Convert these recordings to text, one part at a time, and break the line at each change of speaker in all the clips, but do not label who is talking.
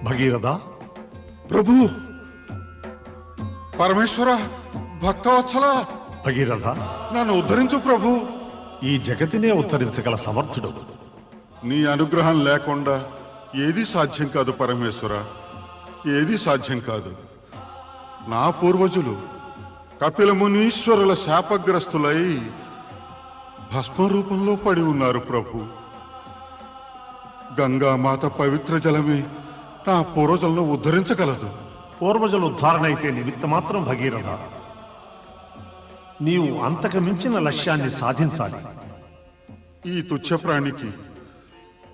భగీరథ,
ప్రభు, పరమేశ్వర, భక్తవత్సల,
భగీరథ,
నన్ను ఉద్ధరించు ప్రభు.
ఈ జగతినే ఉద్ధరించగల సమర్థుడు.
నీ అనుగ్రహం లేకుండా ఏది సాధ్యం కాదు పరమేశ్వర, ఏది సాధ్యం కాదు. నా పూర్వజులు కపిల మునీశ్వరుల శాపగ్రస్తులై భస్మ రూపంలో పడి ఉన్నారు ప్రభు. గంగామాత పవిత్ర జలమే నా పూర్వజులను ఉద్ధరించగలదు.
పూర్వజుల ఉద్ధారణ అయితే నిమిత్త మాత్రం భగీరథ. నీవు అంతకు మించిన లక్ష్యాన్ని సాధించాలి.
ఈ తుచ్చ ప్రాణికి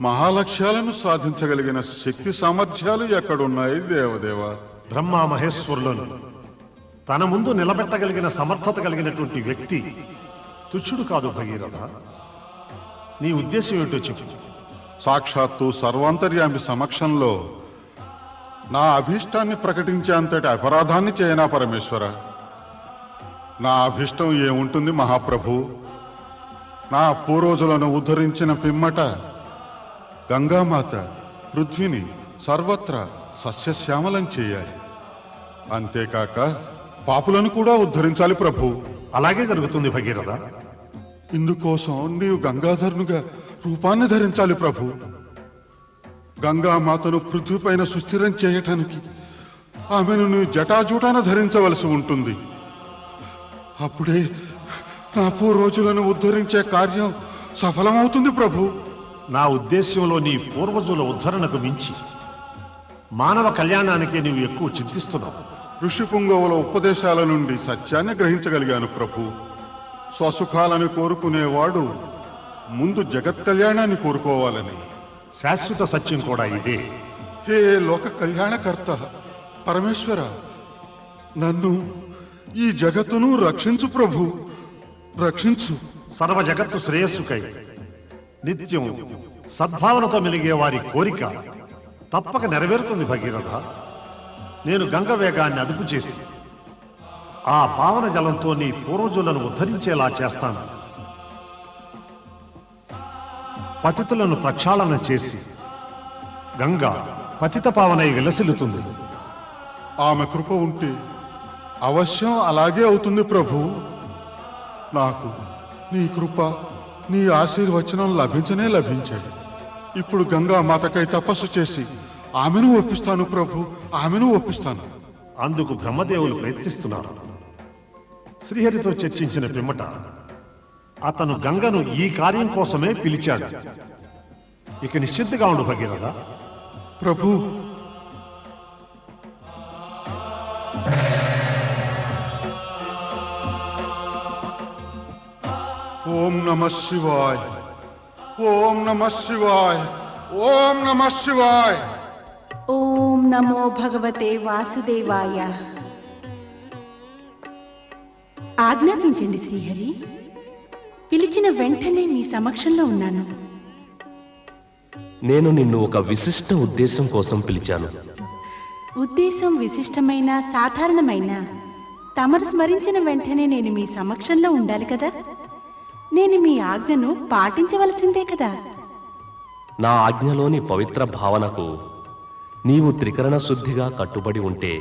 మహాలక్ష్యాలను సాధించగలిగిన శక్తి సామర్థ్యాలు ఎక్కడున్నాయి దేవదేవా?
బ్రహ్మ మహేశ్వరులను తన ముందు నిలబెట్టగలిగిన సమర్థత కలిగినటువంటి వ్యక్తి తుచ్చుడు కాదు భగీరథ. నీ ఉద్దేశం ఏమిటో చెప్పు.
సాక్షాత్తు సర్వాంతర్యామి సమక్షంలో నా అభీష్టాన్ని ప్రకటించే అంతటి అపరాధాన్ని చేయనా పరమేశ్వర? నా అభీష్టం ఏముంటుంది మహాప్రభు? నా పూర్వజులను ఉద్ధరించిన పిమ్మట గంగామాత పృథ్వీని సర్వత్రా సస్యశ్యామలం చేయాలి. అంతేకాక పాపులను కూడా ఉద్ధరించాలి ప్రభు.
అలాగే జరుగుతుంది భగీరథ.
ఇందుకోసం నీవు గంగాధరునిగా రూపాన్ని ధరించాలి ప్రభు. గంగామాతను పృథ్వీపైన సుస్థిరం చేయటానికి ఆమెను నీవు జటాజూటాన ధరించవలసి ఉంటుంది. అప్పుడే నా పూర్వజులను ఉద్ధరించే కార్యం సఫలమవుతుంది ప్రభు.
నా ఉద్దేశ్యంలో నీ పూర్వజుల ఉద్ధరణకు మించి మానవ కళ్యాణానికే నీవు ఎక్కువ చింతిస్తున్నావు.
ఋషి పుంగవుల ఉపదేశాల నుండి సత్యాన్ని గ్రహించగలిగాను ప్రభు. స్వసుఖాలను కోరుకునేవాడు ముందు జగత్ కళ్యాణాన్ని కోరుకోవాలని.
శాశ్వత సత్యం కూడా ఇదే.
హే లోక కళ్యాణకర్త పరమేశ్వర, నన్ను ఈ జగత్తును రక్షించు ప్రభు, రక్షించు.
సర్వ జగత్తు శ్రేయస్సుకై నిత్యం సద్భావనతో మెలిగే వారి కోరిక తప్పక నెరవేరుతుంది భగీరథ. నేను గంగ వేగాన్ని అదుపు చేసి ఆ పావన జలంతో నీ పూర్వజులను ఉద్ధరించేలా చేస్తాను. పతితులను ప్రక్షాళన చేసి గంగ పతిత పావనై విలసిల్లుతుంది.
ఆమె కృప ఉంటే అవశ్యం అలాగే అవుతుంది ప్రభు. నాకు నీ కృప, నీ ఆశీర్వచనం లభించనే లభించాయి. ఇప్పుడు గంగా మాతకై తపస్సు చేసి ఆమెను ఒప్పిస్తాను ప్రభు, ఆమెను ఒప్పిస్తాను.
అందుకు బ్రహ్మదేవులు ప్రయత్నిస్తున్నారు. శ్రీహరితో చర్చించిన పిమ్మట అతను గంగను ఈ కార్యం కోసమే పిలిచాడు. ఇక నిశ్చింతగా ఉండు భగీరథ.
ప్రభు, ఓం నమః శివాయ, ఓం నమః శివాయ, ఓం నమః శివాయ.
ఓం నమో భగవతే వాసుదేవాయ. ఆజ్ఞాపించండి శ్రీహరి. పిలిచిన వెంటనే మీ సమక్షంలో ఉన్నాను.
నేను నిన్ను ఒక విశిష్ట ఉద్దేశం కోసం పిలిచాను.
ఉద్దేశం విశిష్టమైన సాధారణమైన తమరు స్మరించిన వెంటనే నేను మీ సమక్షంలో ఉండాలి కదా. నేను మీ ఆజ్ఞను పాటించవలసిందే కదా.
నా ఆజ్ఞలోని పవిత్ర భావనకు నీవు త్రికరణ శుద్ధిగా కట్టుబడి ఉంటే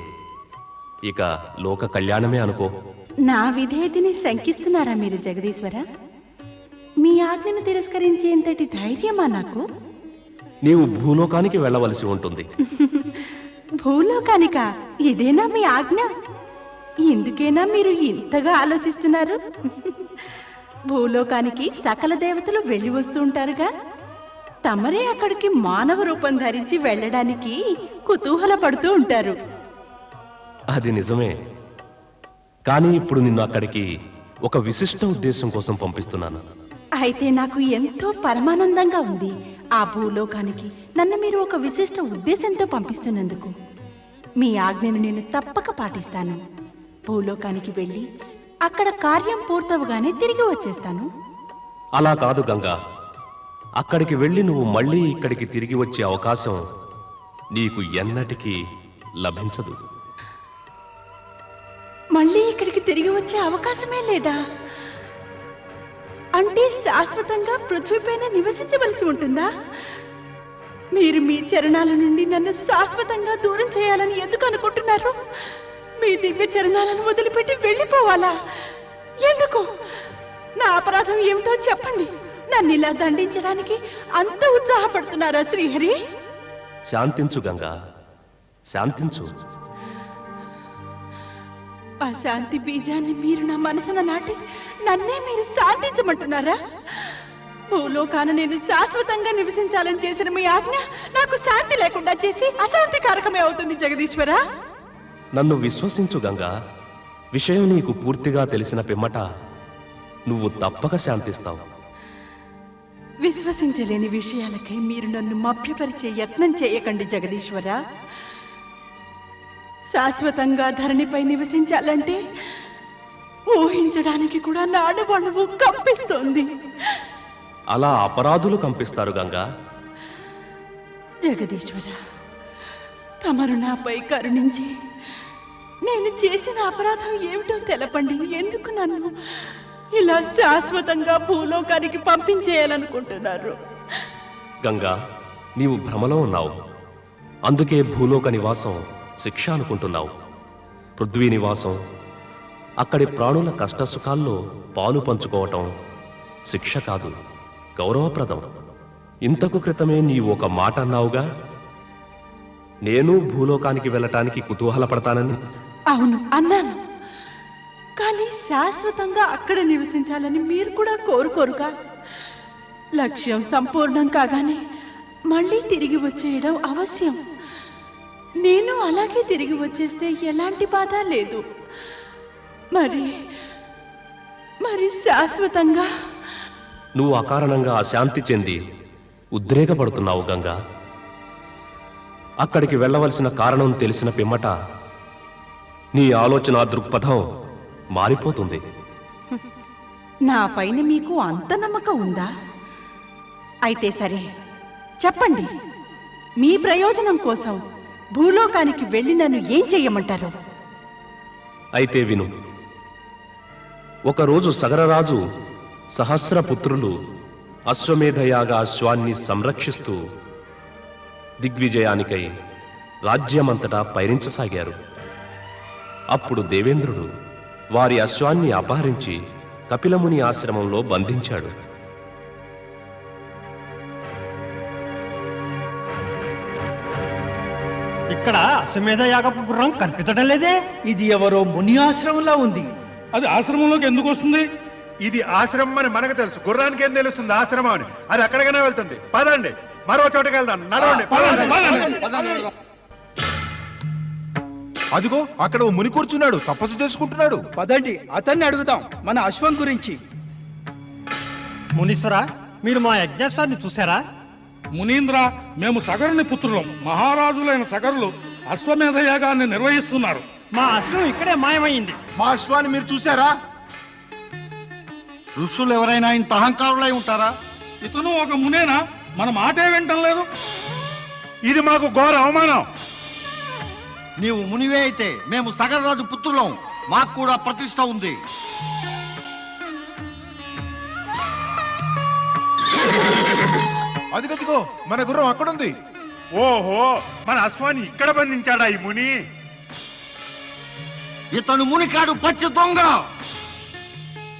ఇక లోక కళ్యాణమే అనుకో.
నా విధేయతని శంకిస్తున్నారా మీరు జగదీశ్వర? మీ ఆజ్ఞను తిరస్కరించేంతటి ధైర్యమా నాకు?
నీవు భూలోకానికి వెళ్ళవలసి ఉంటుంది.
భూలోకానికా? ఇదేనా మీ ఆజ్ఞ? ఎందుకైనా మీరు ఇంతగా ఆలోచిస్తున్నారు? భూలోకానికి సకల దేవతలు వెళ్ళి వస్తూ ఉంటారుగా. తమరే అక్కడికి మానవ రూపం ధరించి వెళ్ళడానికి కుతూహల పడుతూ ఉంటారు.
అది నిజమే. కానీ ఇప్పుడు నిన్ను అక్కడికి ఒక విశిష్ట ఉద్దేశం కోసం పంపిస్తున్నాను.
అయితే నాకు ఎంతో పరమానందంగా ఉంది. ఆ భూలోకానికి నన్ను మీరు ఒక విశిష్ట ఉద్దేశంతో పంపిస్తున్నందుకు. మీ ఆజ్ఞను నేను తప్పక పాటిస్తాను. భూలోకానికి వెళ్ళి అక్కడ కార్యం పూర్తవగానే తిరిగి వచ్చేస్తాను.
అలా కాదు గంగా. అక్కడికి వెళ్ళి నువ్వు మళ్ళీ ఇక్కడికి తిరిగి వచ్చే అవకాశం నీకు ఎన్నటికీ లభించదు.
మళ్ళీ ఇక్కడికి తిరిగి వచ్చే అవకాశమే లేదా? అంటే శాశ్వతంగా పృథ్వీపైన నివసించవలసి ఉంటుందా? మీరు మీ చరణాల నుండి నన్ను శాశ్వతంగా దూరం చేయాలని ఎందుకు అనుకుంటున్నారు? మీ దివ్య చరణాలను వదిలిపెట్టి వెళ్ళిపోవాలా? ఎందుకు? నా అపరాధం ఏమిటో చెప్పండి. నన్ను ఇలా దండించడానికి అంత ఉత్సాహపడుతున్నారా శ్రీహరి?
శాంతించు గంగా, శాంతించు.
ఆ శాంతి బీజాన్ని మీరు నా మనసున నాటి నన్నే మీరు శాంతించమంటున్నారా? భూలోకాన నేను శాశ్వతంగా నివసించాలని చేసిన మీ ఆజ్ఞ నాకు శాంతి లేకుండా చేసి అశాంతికారకమే అవుతుంది జగదీశ్వరా.
నన్ను విశ్వసించు గంగా. విషయం నీకు పూర్తిగా తెలిసిన పిమ్మట నువ్వు తప్పక శాంతిస్తావు.
విశ్వసించలేని విషయాలకై మీరు నన్ను మభ్యపరిచే యత్నం చేయకండి జగదీశ్వరా. శాశ్వతంగా ధరణిపై నివసించాలంటే ఊహించడానికి కూడా నా అణువణువు కంపిస్తోంది.
అలా అపరాధులు కంపిస్తారు గంగా.
జగదీశ్వర, తమరు నాపై కరుణించి నేను చేసిన అపరాధం ఏమిటో తెలపండి. ఎందుకు నన్ను ఇలా శాశ్వతంగా భూలోకానికి పంపించేయాలనుకుంటున్నారు?
గంగా, నీవు భ్రమలో ఉన్నావు. అందుకే భూలోక నివాసం శిక్ష అనుకుంటున్నావు. పృథ్వీ నివాసం, అక్కడి ప్రాణుల కష్టసుఖాల్లో పాలు పంచుకోవటం శిక్ష కాదు, గౌరవప్రదం. ఇంతకు క్రితమే నీవు ఒక మాట అన్నావుగా, నేను భూలోకానికి వెళ్ళటానికి కుతూహలపడతానని.
అవును, అన్నాను. కానీ శాశ్వతంగా అక్కడ నివసించాలని మీరు కూడా కోరుకోరుగా? లక్ష్యం సంపూర్ణం కాగానే మళ్ళీ తిరిగి వచ్చేయడం అవశ్యం. నేను అలాగే తిరిగి వచ్చేస్తే ఎలాంటి బాధ లేదు. మరి శాశ్వతంగా
నువ్వు అకారణంగా అశాంతి చెంది ఉద్రేకపడుతున్నావు గంగా. అక్కడికి వెళ్ళవలసిన కారణం తెలిసిన పిమ్మట నీ ఆలోచన దృక్పథం మారిపోతుంది.
నా పైన మీకు అంత నమ్మకం ఉందా? అయితే సరే, చెప్పండి. మీ ప్రయోజనం కోసం భూలోకానికి వెళ్ళి నన్ను ఏం చెయ్యమంటారు?
అయితే విను. ఒకరోజు సగరరాజు సహస్రపుత్రులు అశ్వమేధయాగ అశ్వాన్ని సంరక్షిస్తూ దిగ్విజయానికై రాజ్యమంతటా పయనించసాగారు. అప్పుడు దేవేంద్రుడు వారి అశ్వాన్ని అపహరించి కపిలముని ఆశ్రమంలో బంధించాడు.
ఇక్కడ అశ్వమేధ యాగపు గుర్రం కనిపించడం లేదే.
ఇది ఎవరో ముని ఆశ్రమంలా ఉంది.
అది ఆశ్రమంలోకి ఎందుకు వస్తుంది?
ఇది ఆశ్రమం అని మనకు తెలుసు, గుర్రానికి ఏం తెలుస్తుంది ఆశ్రమం అని? అది అక్కడికైనా వెళ్తుంది. పదండి, మరో చోటుకి వెళ్దాం. నడవండి, పదండి.
అదిగో అక్కడ ఓ ముని కూర్చున్నాడు, తపస్సు చేసుకుంటున్నాడు.
పదండి, అతన్ని అడుగుదాం మన అశ్వం గురించి.
మునీశ్వర, మీరు మా యజ్ఞేశ్వరిని చూసారా?
మునీంద్ర, మేము సగరుని పుత్రులం. మహారాజులైన సగరులు అశ్వమేధ యాగాన్ని నిర్వహిస్తున్నారు.
మా అశ్వం ఇక్కడే మాయమైంది.
మా అశ్వాన్ని మీరు చూసారా?
ఋషులు ఎవరైనా ఇంత అహంకారులై ఉంటారా? ఇతను ఒక మునేనా? మన మాటే వింటం లేదు.
ఇది మాకు ఘోర అవమానం.
నీవు మునివే అయితే మేము సగరరాజు పుత్రులం, మాకు కూడా ప్రతిష్ట ఉంది.
అదిగదిగో మన గుర్రం అక్కడుంది.
ఓహో, మన అశ్వాన్ని ఇక్కడ బంధించాడా ఈ ముని?
ఇతను మునికాడు, పచ్చి దొంగ.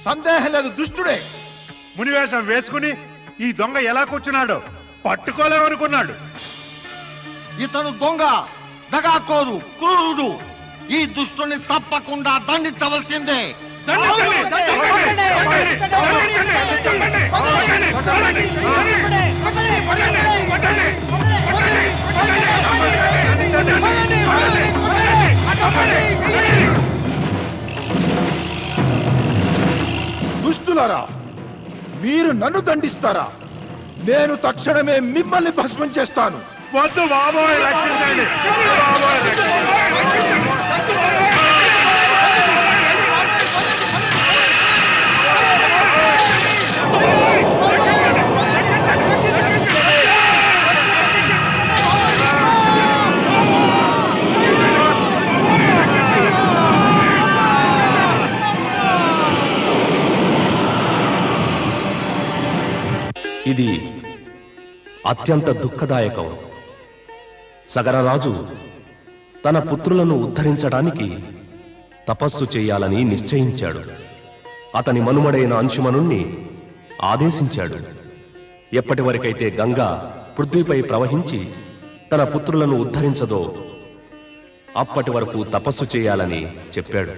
సందేహం లేదు, దుష్టుడే.
మునివేషం వేసుకుని ఈ దొంగ ఎలా కూర్చున్నాడో పట్టుకోలేమనుకున్నాడు.
ఇతను దొంగ, దగాకోరు, క్రూరుడు. ఈ దుష్టుని తప్పకుండా దండించవలసిందే.
దుష్టులారా, మీరు నన్ను దండిస్తారా? నేను తక్షణమే మిమ్మల్ని భస్మం చేస్తాను.
వద్దు బాబోయ్, రక్షించండి. బాబోయ్, రక్షించండి.
ఇది అత్యంత దుఃఖదాయకం. సగరరాజు తన పుత్రులను ఉద్ధరించడానికి తపస్సు చేయాలని నిశ్చయించాడు. అతని మనుమడైన అంశుమనుణ్ణి ఆదేశించాడు. ఎప్పటి వరకైతే గంగ పృథ్వీపై ప్రవహించి తన పుత్రులను ఉద్ధరించదో అప్పటి వరకు తపస్సు చేయాలని చెప్పాడు.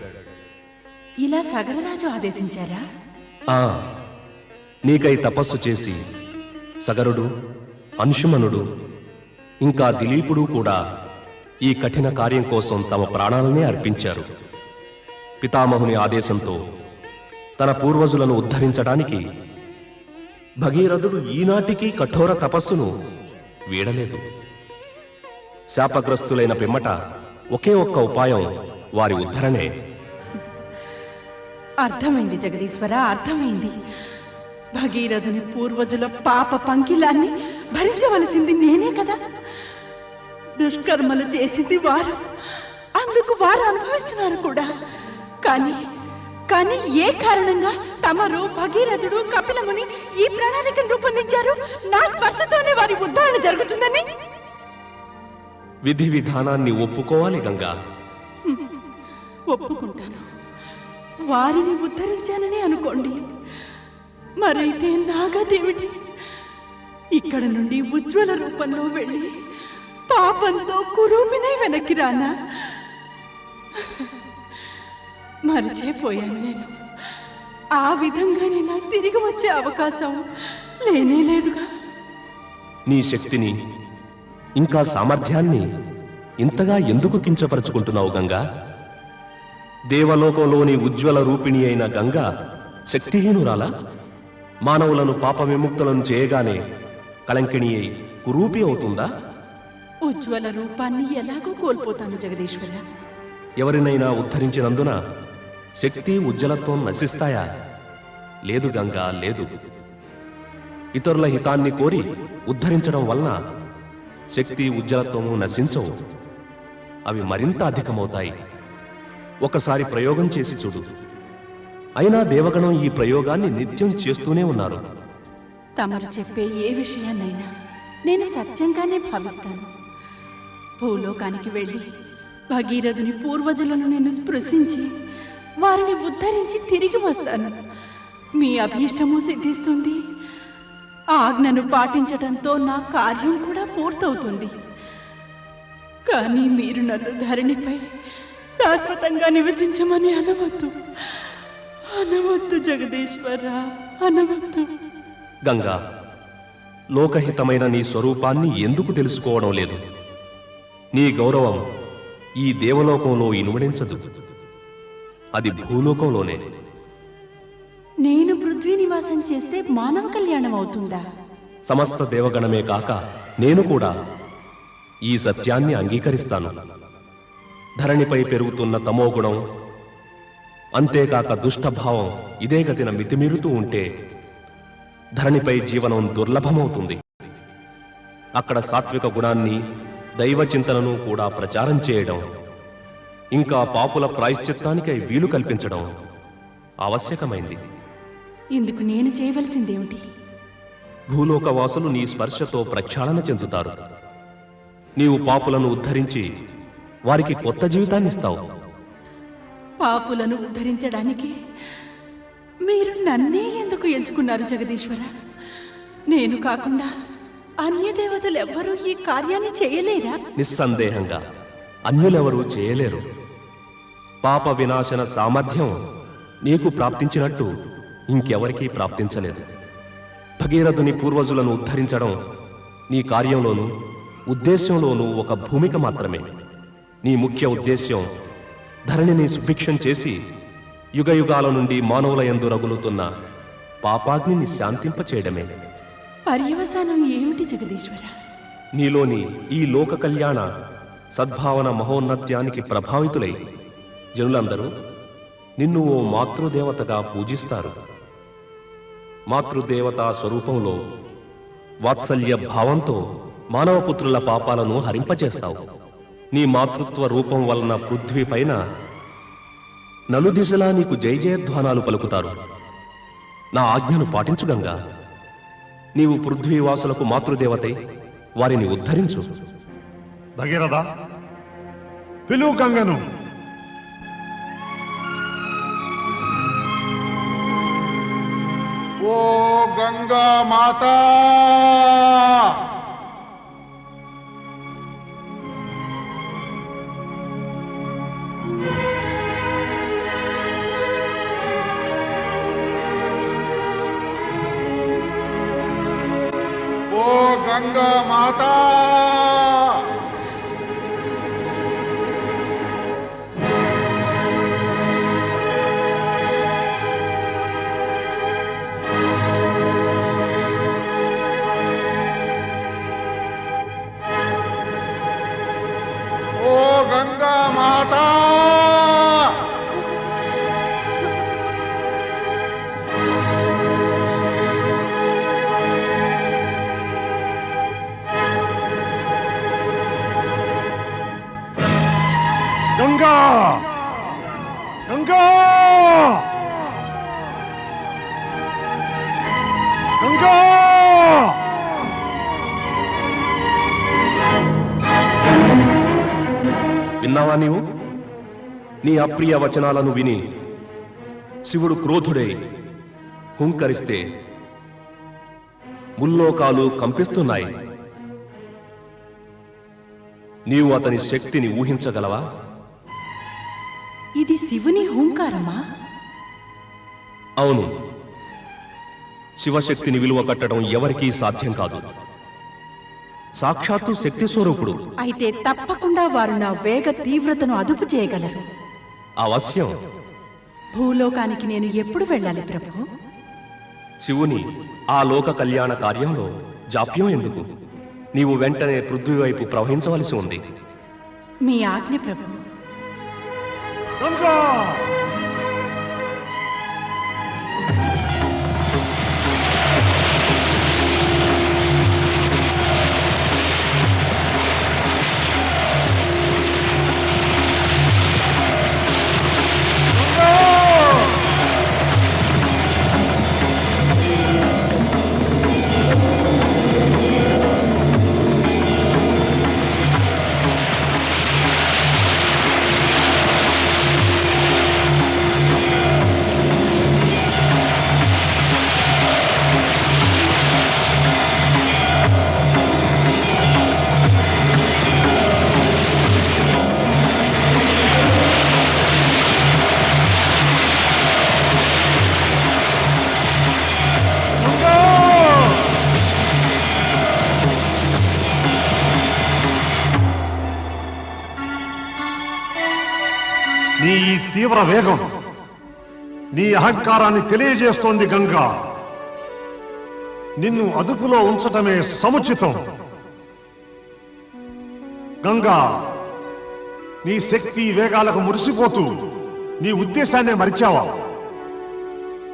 ఇలా సగరరాజు ఆదేశించారా?
ఆ నీకై తపస్సు చేసి సగరుడు, అంశుమనుడు ఇంకా దిలీపుడు కూడా ఈ కఠిన కార్యం కోసం తమ ప్రాణాలనే అర్పించారు. పితామహుని ఆదేశంతో తన పూర్వజులను ఉద్ధరించడానికి భగీరథుడు ఈనాటికి కఠోర తపస్సును వీడలేదు. శాపగ్రస్తులైన పిమ్మట ఒకే ఒక్క ఉపాయం వారి ఉద్ధరణే.
అర్థమైంది జగదీశ్వర, అర్థమైంది. భగీరథుని పూర్వజుల పాప పంకిలాన్ని భరించవలసింది నేనే కదా. దుష్కర్మలు చేసింది వారు, అందుకు వారు అనుభవిస్తున్నారు కూడా. కానీ ఏ కారణంగా తమరు, భగీరథుడు, కపిలముని ఈ ప్రణాళికను రూపొందించారు? నా స్పర్శతోనే వారి ఉద్ధరణ జరుగుతుందని.
విధి విధానాన్ని ఒప్పుకోవాలి గంగా.
ఒప్పుకుంటాను, వారిని ఉద్ధరించానని అనుకోండి. మరైతే నాగదేవిటి ఇక్కడ నుండి ఉజ్వల రూపంలో వెళ్ళి పాపంతో కురూపినై వెనక్కి రానా? మరిచిపోయాను నేను. ఆ విధంగానే నాకు తిరిగి వచ్చే అవకాశం లేనే లేదుగా.
నీ శక్తిని ఇంకా సామర్థ్యాన్ని ఇంతగా ఎందుకు కించపరుచుకుంటున్నావు గంగా? దేవలోకంలోని ఉజ్వల రూపిణి అయిన గంగా శక్తిహీనురాలా? మానవులను పాప విముక్తులను చేయగానే కళంకిణి అయి కురూపి అవుతుందా?
ఉజ్వల రూపాన్ని ఎలాగో కోల్పోతాను జగదీశ్వర.
ఎవరినైనా ఉద్ధరించినందున శక్తి, ఉజ్వలత్వం నశిస్తాయా? లేదు గంగా, లేదు. ఇతరుల హితాన్ని కోరి ఉద్ధరించడం వలన శక్తి, ఉజ్వలత్వము నశించవు. అవి మరింత అధికమవుతాయి. ఒకసారి ప్రయోగం చేసి చూడు. అయినా దేవగణం ఈ ప్రయోగాన్ని నిత్యం చేస్తూనే ఉన్నారు.
తమరు చెప్పే ఏ విషయాన్నైనా నేను సత్యంగానే భావిస్తాను. భూలోకానికి వెళ్ళి భగీరథుని పూర్వజులను నేను స్పృశించి వారిని ఉద్ధరించి తిరిగి వస్తాను. మీ అభీష్టము సిద్ధిస్తుంది. ఆజ్ఞను పాటించటంతో నా కార్యం కూడా పూర్తవుతుంది. కానీ మీరు నన్ను ధరణిపై శాశ్వతంగా నివసించమని అనవద్దు. అనవద్దు జగదీశ్వర, అనవద్దు.
గంగా, లోకహితమైన నీ స్వరూపాన్ని ఎందుకు తెలుసుకోవడం లేదు? నీ గౌరవం ఈ దేవలోకంలో ఇనుమడించదు, అది భూలోకంలోనే.
నేను పృథ్వీ నివాసం చేస్తే మానవ కళ్యాణం అవుతుందా?
సమస్త దేవగణమే కాక నేను కూడా ఈ సత్యాన్ని అంగీకరిస్తాను. ధరణిపై పెరుగుతున్న తమోగుణం, అంతేకాక దుష్టభావం ఇదే గతిన మితిమీరుతూ ఉంటే ధరణిపై జీవనం దుర్లభమవుతుంది. అక్కడ సాత్విక గుణాన్ని, దైవ చింతనను కూడా ప్రచారం చేయడం, ఇంకా పాపుల ప్రాయశ్చిత్తానికై వీలు కల్పించడం ఆవశ్యకమైంది.
ఇందుకు నేను చేయవలసిందేమిటి?
భూలోకవాసులు నీ స్పర్శతో ప్రక్షాళన చెందుతారు. నీవు పాపులను ఉద్ధరించి వారికి కొత్త జీవితాన్నిస్తావు.
పాపులను ఉద్ధరించడానికి మీరు నన్నే ఎందుకు ఎంచుకున్నారు జగదీశ్వర? నేను కాకుండా అన్య దేవతలు ఎవ్వరూ ఈ కార్యాన్ని చేయలేరా?
నిస్సందేహంగా అన్యులెవరూ చేయలేరు. పాప వినాశన సామర్థ్యం నీకు ప్రాప్తించినట్టు ఇంకెవరికీ ప్రాప్తించలేదు. భగీరథుని పూర్వజులను ఉద్ధరించడం నీ కార్యంలోనూ ఉద్దేశ్యంలోనూ ఒక భూమిక మాత్రమే. నీ ముఖ్య ఉద్దేశ్యం ధరణిని సుభిక్షం చేసి యుగయుగాల నుండి మానవుల యందు రగులుతున్న పాపాగ్నిని శాంతింపచేయడమే.
పర్యవసానం ఏమిటి జగదీశ్వర?
నీలోని ఈ లోక కళ్యాణ సద్భావన మహోన్నత్యానికి ప్రభావితులై జనులందరూ నిన్ను ఓ మాతృదేవతగా పూజిస్తారు. మాతృదేవతా స్వరూపంలో వాత్సల్య భావంతో మానవపుత్రుల పాపాలను హరింపచేస్తావు. నీ మాతృత్వ రూపం వలన పృథ్వీ పైన నలుదిశలా నీకు జయజయధ్వానాలు పలుకుతారు. నా ఆజ్ఞను పాటించు గంగా. నీవు పృథ్వీవాసులకు మాతృదేవతే వారిని ఉద్ధరించు.
భగీరథ, పిలువు గంగను.
ఓ గంగా మాతా, ఓ గంగా మాతా, ఓ గంగా మాతా,
గంగా, గంగా, గంగా.
విన్నావా నీవు? నీ అప్రియ వచనాలను విని శివుడు క్రోధుడై హుంకరిస్తే ముల్లోకాలు కంపిస్తున్నాయి. నీవు అతని శక్తిని ఊహించగలవా?
ఇది శివుని హూంకారమా?
అవును, శివశక్తిని విలువ కట్టడం ఎవరికీ సాధ్యం కాదు. సాక్షాత్తు శక్తి స్వరూపుడు.
అయితే తప్పకుండా వారు నా వేగ తీవ్రతను అదుపు చేయగలరు.
అవశ్యం.
భూలోకానికి నేను ఎప్పుడు వెళ్ళాలి ప్రభు?
శివుని ఆ లోక కళ్యాణ కార్యంలో జాప్యం ఎందుకు? నీవు వెంటనే పృథ్వీ వైపు ప్రవహించవలసి ఉంది.
మీ ఆజ్ఞ ప్రభు.
గంగా, నీ ఈ తీవ్ర వేగం నీ అహంకారాన్ని తెలియజేస్తోంది గంగా. నిన్ను అదుపులో ఉంచటమే సముచితం. గంగా, నీ శక్తి వేగాలకు మురిసిపోతూ నీ ఉద్దేశాన్నే మరిచావా?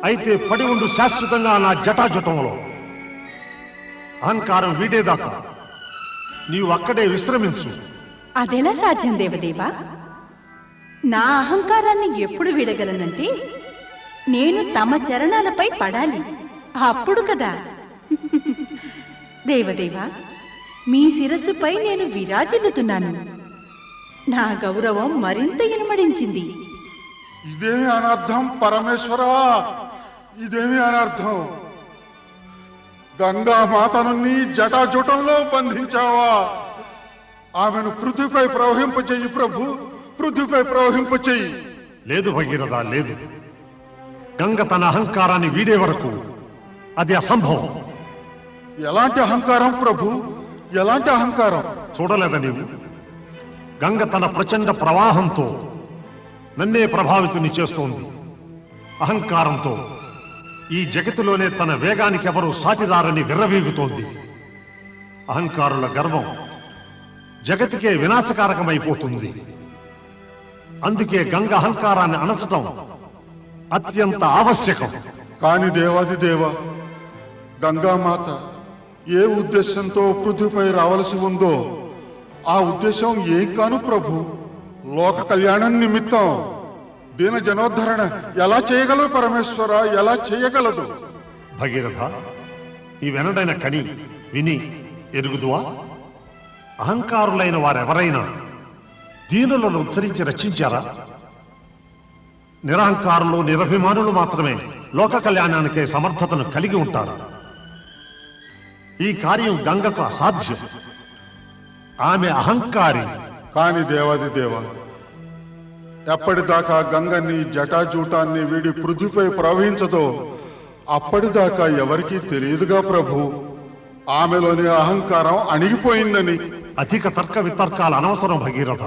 అయితే పడి ఉండు శాశ్వతంగా నా జటాజుటంలో. అహంకారం వీడేదాకా నీవు అక్కడే విశ్రమించు.
అదెలా సాధ్యం దేవదేవా? నా అహంకారాన్ని ఎప్పుడు విడగలనంటే నేను తమ చరణాలపై పడాలి, అప్పుడు కదా. దేవదేవా, మీ శిరస్సుపై నేను విరాజిల్లుతున్నాను. నా గౌరవం మరింత ఇనుమడించింది.
ఇదేమి అనర్థం పరమేశ్వరా, ఇదేమి అనర్థం? గంగా మాతను నీ జటాజుటంలో బంధించావా? ఆమెను పృథ్వీపై ప్రవహింపచేయి ప్రభు, పృథ్వీపై ప్రవహింపచేయి.
లేదు భగీరథ, లేదు. గంగ తన అహంకారాన్ని వీడే వరకు అది అసంభవం.
ఎలాంటి అహంకారం ప్రభు, ఎలాంటి అహంకారం?
చూడలేదా నీవు? గంగ తన ప్రచండ ప్రవాహంతో నన్నే ప్రభావితుని చేస్తోంది. అహంకారంతో ఈ జగతిలోనే తన వేగానికి ఎవరూ సాటిరారని విర్రవీగుతోంది. అహంకారుల గర్వం జగతికే వినాశకారకమైపోతుంది. అందుకే గంగ అహంకారాన్ని అణచటం అత్యంత ఆవశ్యకం.
కాని దేవాది దేవ, గంగామాత ఏ ఉద్దేశంతో పృథ్వీపై రావలసి ఉందో ఆ ఉద్దేశం ఏం కాను ప్రభు. లోక కళ్యాణం నిమిత్తం దీన జనోద్ధరణ ఎలా చేయగలదు పరమేశ్వర, ఎలా చేయగలదు?
భగీరథ, ఈ వెనడైన కని విని ఎరుగుదువా? అహంకారులైన వారెవరైనా దీనులను ఉద్ధరించి రక్షించారా? నిరహంకారులు నిరభిమానులు మాత్రమే లోక కళ్యాణానికే సమర్థతను కలిగి ఉంటారు. ఈ కార్యం గంగకు అసాధ్యం. ఆమె అహంకారి.
కాని దేవాది దేవ, ఎప్పటిదాకా గంగ నీ జటాజూటాన్ని వీడి పృథ్వీపై ప్రవహించదో అప్పటిదాకా ఎవరికీ తెలియదుగా ప్రభు. ఆమెలోని అహంకారం అణిగిపోయిందని.
అధిక తర్క వితర్కాలు అనవసరం భగీరథ.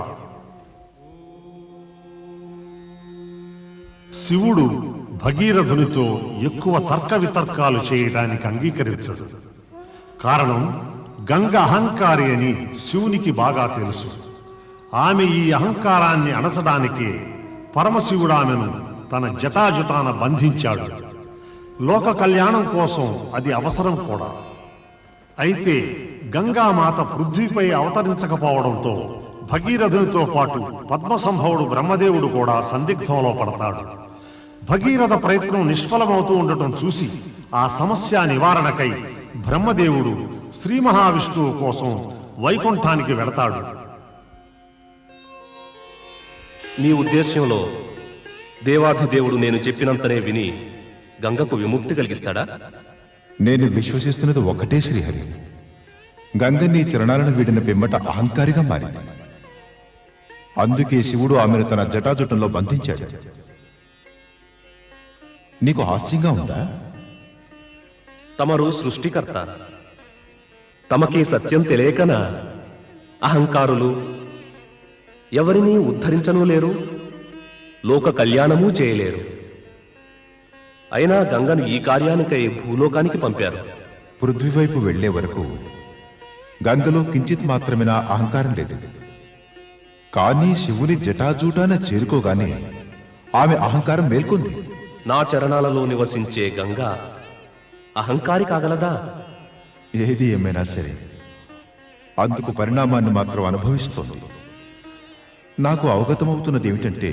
శివుడు భగీరథునితో ఎక్కువ తర్క వితర్కాలు చేయడానికి అంగీకరించడు. కారణం, గంగ అహంకారి అని శివునికి బాగా తెలుసు. ఆమె ఈ అహంకారాన్ని అణచడానికి పరమశివుడు ఆమెను తన జటాజుటాన బంధించాడు. లోక కళ్యాణం కోసం అది అవసరం కూడా. అయితే గంగామాత పృథ్వీపై అవతరించకపోవడంతో భగీరథునితో పాటు పద్మసంభవుడు బ్రహ్మదేవుడు కూడా సందిగ్ధంలో పడతాడు. భగీరథ ప్రయత్నం నిష్ఫలమవుతూ ఉండటం చూసి ఆ సమస్య నివారణకై బ్రహ్మదేవుడు శ్రీ మహావిష్ణువు కోసం వైకుంఠానికి వెడతాడు.
నీ ఉద్దేశ్యంలో దేవాధిదేవుడు నేను చెప్పినంతనే విని గంగకు విముక్తి కలిగిస్తాడా?
నేను విశ్వసిస్తున్నది ఒకటే శ్రీహరి. గంగ నీ చరణాలను వీడిన పిమ్మట అహంకారిగా మారింది. అందుకే శివుడు ఆమెను తన జటాజుటంలో బంధించాడు. నీకు హాస్యంగా ఉందా?
తమరు సృష్టికర్త. తమకి సత్యం తెలియకనా అహంకారులు ఎవరినీ ఉద్ధరించనూ లేరు, లోక కళ్యాణమూ చేయలేరు. అయినా గంగను ఈ కార్యానికై భూలోకానికి పంపారు.
పృథ్వీ వైపు వెళ్లే వరకు గంగలో కించిత్ మాత్రమే నా అహంకారం లేదు. కానీ శివుని జటాజూటాన చేరుకోగానే ఆమె అహంకారం మేల్కొంది.
నా చరణాలలో నివసించే గంగ అహంకారి కాగలదా?
ఏది ఏమైనా సరే అందుకు పరిణామాన్ని మాత్రం అనుభవిస్తోంది. నాకు అవగతమవుతున్నది ఏమిటంటే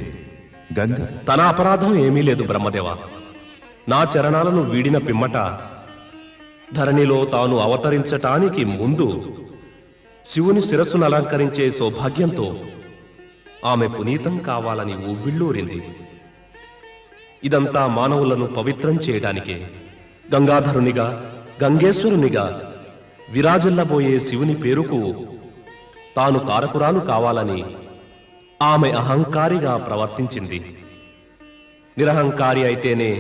గంగ
తన అపరాధం ఏమీ లేదు బ్రహ్మదేవ. నా చరణాలను వీడిన పిమ్మట ధరణిలో తాను అవతరించటానికి ముందు శివుని శిరస్సును అలంకరించే సౌభాగ్యంతో ఆమె పునీతం కావాలని ఉవ్విళ్ళూరింది. ఇదంతా మానవులను పవిత్రం చేయడానికే. గంగాధరునిగా గంగేశ్వరునిగా విరాజిల్లబోయే శివుని పేరుకు తాను కారకురాలు కావాలని ఆమె అహంకారిగా ప్రవర్తించింది. నిరహంకారి అయితేనే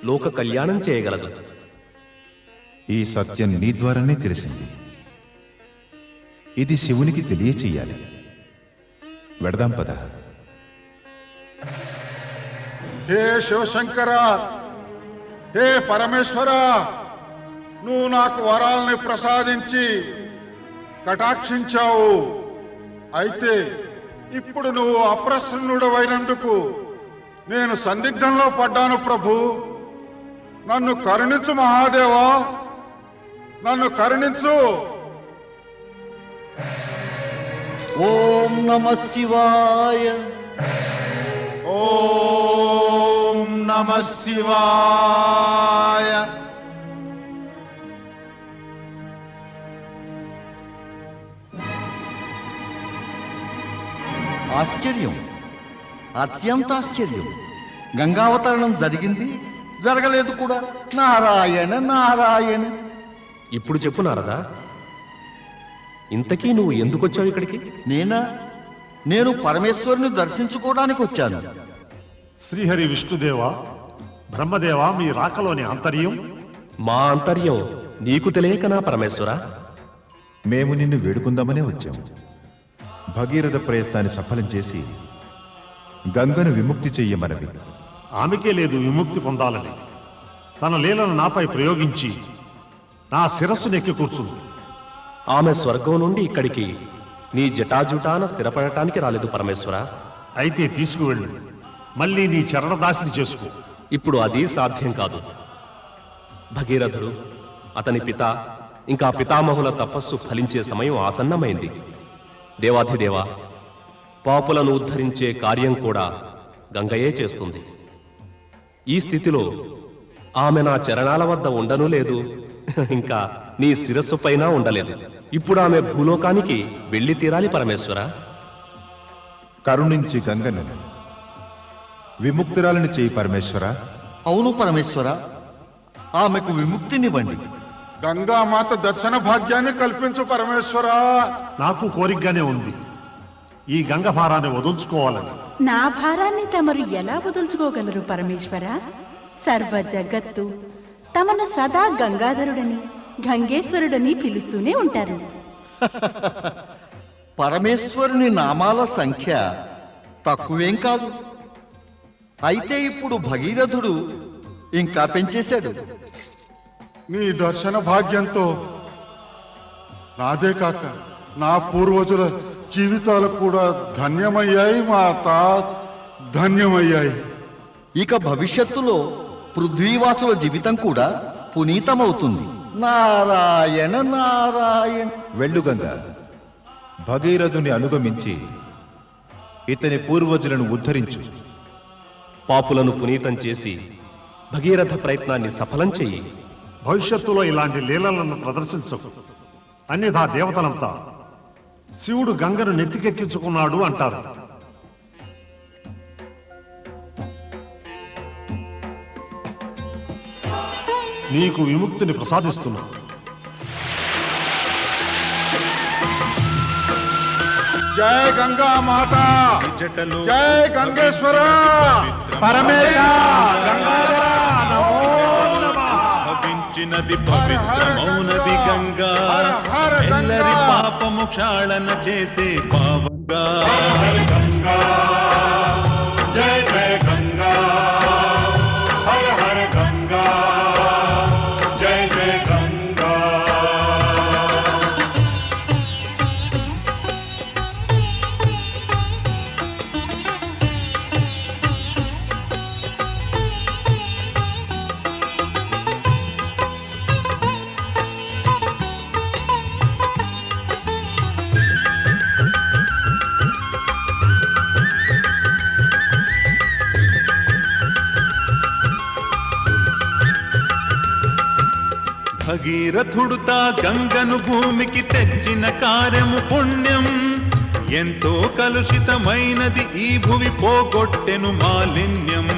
లోక కళ్యాణం చేయగలదు.
ఈ సత్యం నీ ద్వారానే తెలిసింది. ఇది శివునికి తెలియచేయాలి. వెడదాం పద.
హే శివశంకర, హే పరమేశ్వర, నువ్వు నాకు వరాల్ని ప్రసాదించి కటాక్షించావు. అయితే ఇప్పుడు నువ్వు అప్రసన్నుడవైనందుకు నేను సందిగ్ధంలో పడ్డాను ప్రభు. నన్ను కరుణించు మహాదేవా, నన్ను కరుణించు.
ఓం నమః శివాయ.
ఓం నమః శివాయ.
ఆశ్చర్యం, అత్యంత ఆశ్చర్యం. గంగావతరణం జరిగింది, జరగలేదు కూడా. నారాయణ నారాయణ.
ఇప్పుడు చెప్పు నారదా, ఇంతకీ నువ్వు ఎందుకొచ్చావు ఇక్కడికి?
నేను పరమేశ్వరుని దర్శించుకోవడానికి వచ్చాను.
శ్రీహరి విష్ణుదేవ, బ్రహ్మదేవ, మీ రాకలోని ఆంతర్యం?
మా ఆంతర్యం నీకు తెలియకనా పరమేశ్వర?
మేము నిన్ను వేడుకుందామనే వచ్చాము. భగీరథ ప్రయత్నాన్ని సఫలం చేసి గంగను విముక్తి చెయ్యమనవి.
ఆమెకే లేదు విముక్తి పొందాలని. తన లీలను నాపై ప్రయోగించి నా శిరస్సు నెక్కి కూర్చుంది.
ఆమె స్వర్గం నుండి ఇక్కడికి నీ జటాజుటాన స్థిరపడటానికి రాలేదు పరమేశ్వర.
అయితే తీసుకువెళ్ళు, మళ్ళీ నీ చరణదాసిని చేసుకో.
ఇప్పుడు అది సాధ్యం కాదు. భగీరథుడు, అతని పిత, ఇంకా పితామహుల తపస్సు ఫలించే సమయం ఆసన్నమైంది. దేవాధిదేవ, పాపులను ఉద్ధరించే కార్యం కూడా గంగయే చేస్తుంది. ఈ స్థితిలో ఆమె నా చరణాల వద్ద ఉండనూ లేదు, ఇంకా నీ శిరస్సు పైన ఉండలేదు. ఇప్పుడు ఆమె భూలోకానికి వెళ్ళి తీరాలి పరమేశ్వర.
కరుణించి గంగను విముక్తురాలని చేయి పరమేశ్వర.
అవును పరమేశ్వర, ఆమెకు విముక్తినివ్వండి.
గంగామాత దర్శన భాగ్యాన్ని కల్పించు పరమేశ్వరా.
నాకు కోరికగానే ఉంది ఈ గంగ భారాన్ని వదులుచుకోవాలని.
నా భారాన్ని తమరు ఎలా వదులుచుకోగలరు పరమేశ్వర? సర్వ జగత్తు తమను సదా గంగాధరుడని గంగేశ్వరుడని పిలుస్తూనే ఉంటారు.
పరమేశ్వరుని నామాల సంఖ్య తక్కువేం కాదు. అయితే ఇప్పుడు భగీరథుడు ఇంకా పెంచేశాడు.
నీ దర్శన భాగ్యంతో నాదే కాక నా పూర్వజుల జీవితాలు కూడా ధన్యమయ్యాయి మాత, ధన్యమయ్యాయి.
ఇక భవిష్యత్తులో పృథ్వీవాసుల జీవితం కూడా పునీతమవుతుంది. నారాయణ నారాయణ.
వెళ్ళు గంగ, భగీరథుని అనుగమించి ఇతని పూర్వజులను ఉద్ధరించు.
పాపులను పునీతం చేసి భగీరథ ప్రయత్నాన్ని సఫలం చెయ్యి.
భవిష్యత్తులో ఇలాంటి లీలలను ప్రదర్శించకు. అన్యథా దేవతలంతా శివుడు గంగను నెత్తికెక్కించుకున్నాడు అంటారు. నీకు విముక్తిని ప్రసాదిస్తున్నా.
జయ గంగా మాత, జయ గంగేశ్వర.
పరమేశ
భవించినది పవిత్రమౌనది గంగా, ఎల్లరి పాపము క్షాళన చేసే పావంగా.
జయ జయ గంగా, హర హర గంగా, జయ జయ గంగా.
భగీరథుడుతా గంగను భూమికి తెచ్చిన కార్యము పుణ్యం. ఎంతో కలుషితమైనది ఈ భువి, పోగొట్టెను మాలిన్యం.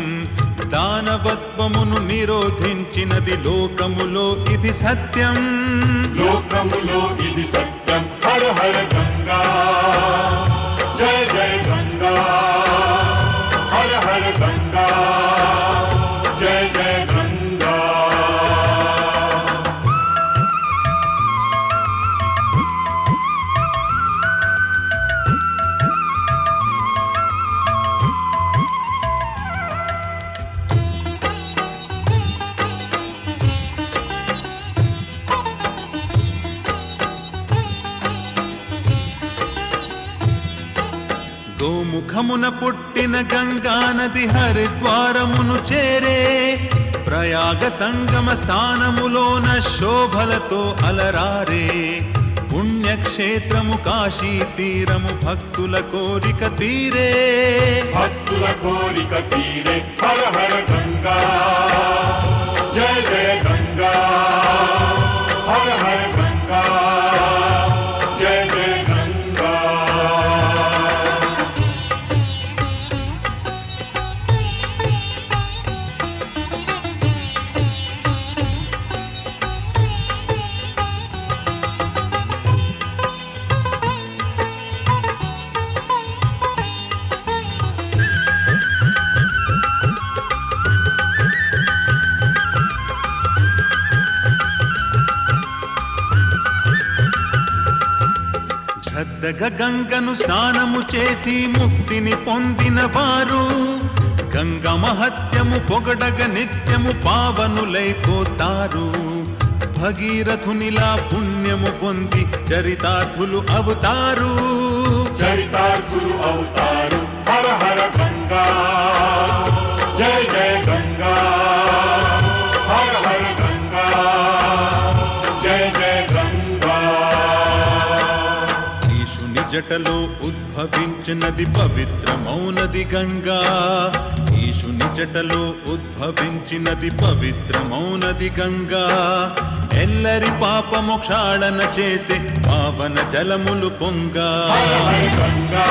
దానవత్వమును నిరోధించినది లోకములో ఇది సత్యం.
లోకములో ఇది సత్యం. హర హర గంగా, జయ జయ గంగా, హర హర గంగా, జయ జయ గంగా.
గోముఖమున పుట్టిన గంగా నది హరిద్వారమును చేరే. ప్రయాగ సంగమ స్థానములోన శోభలతో అలరారే. పుణ్యక్షేత్రము కాశీ తీరము భక్తుల కోరిక తీరే.
భక్తుల కోరిక తీరే. హర హర గంగా, జయ జయ గంగా, హర హర గంగా, జయ జయ గంగా.
శ్రద్ధగా గంగను స్నానము చేసి ముక్తిని పొందిన వారు, గంగా మహత్యము పొగడగ నిత్యము పావనులైపోతారు. భగీరథునిలా పుణ్యము పొంది చరితార్థులు అవుతారు.
చరితార్థులు అవుతారు. హర హర గంగా, జయ జయ గంగా, హర హర గంగా, జయ జయ గంగా.
ఈశుని జటలో ఉద్భవ ఉద్భవించినది పవిత్రమౌనది గంగా ఈశుని జటలో ఉద్భవించినది పవిత్రమౌనది గంగా ఎల్లరి పాపము క్షాళన చేసే పావన జలములు పొంగా
గంగా